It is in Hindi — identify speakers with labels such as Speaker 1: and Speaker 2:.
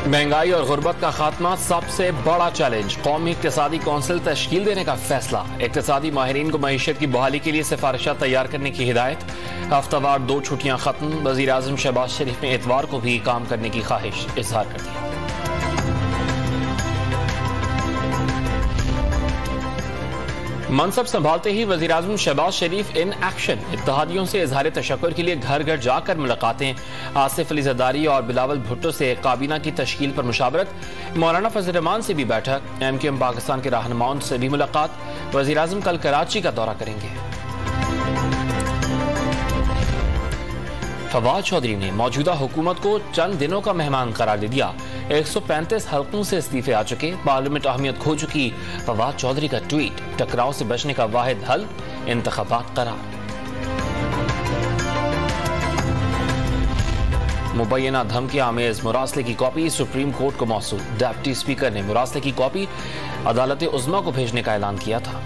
Speaker 1: महंगाई और गुर्बत का खात्मा सबसे बड़ा चैलेंज। कौमी इक्तिसादी कौंसिल तश्कील देने का फैसला। इक्तिसादी माहिरीन को मईशत की बहाली के लिए सिफारिशात तैयार करने की हिदायत। हफ्तावार 2 छुट्टियां खत्म। वज़ीर आज़म शहबाज शरीफ ने इतवार को भी काम करने की ख्वाहिश इजहार कर दी। मनसब संभालते ही वज़ीर आज़म शहबाज शरीफ इन एक्शन। इत्तेहादियों से इजहार तशक्कुर के लिए घर घर जाकर मुलाकातें। आसिफ अली ज़रदारी और बिलावल भुट्टो से काबीना की तश्कील पर मुशावरत। मौलाना फजल रहमान से भी बैठक। MQM पाकिस्तान के रहनुमाओं से भी मुलाकात। वज़ीर आज़म कल कराची का दौरा करेंगे। फवाद चौधरी ने मौजूदा हुकूमत को चंद दिनों का मेहमान करार दे दिया। 135 हल्कों से इस्तीफे आ चुके, पार्लियामेंट अहमियत खो चुकी। फवाद चौधरी का ट्वीट। टकराव से बचने का वाहिद हल इंतखाबात करार। मुबैना धमकी आमेज मुरासले की कॉपी सुप्रीम कोर्ट को मौसूल। डिप्टी स्पीकर ने मुरासले की कॉपी अदालत उज़्मा को भेजने का ऐलान किया था।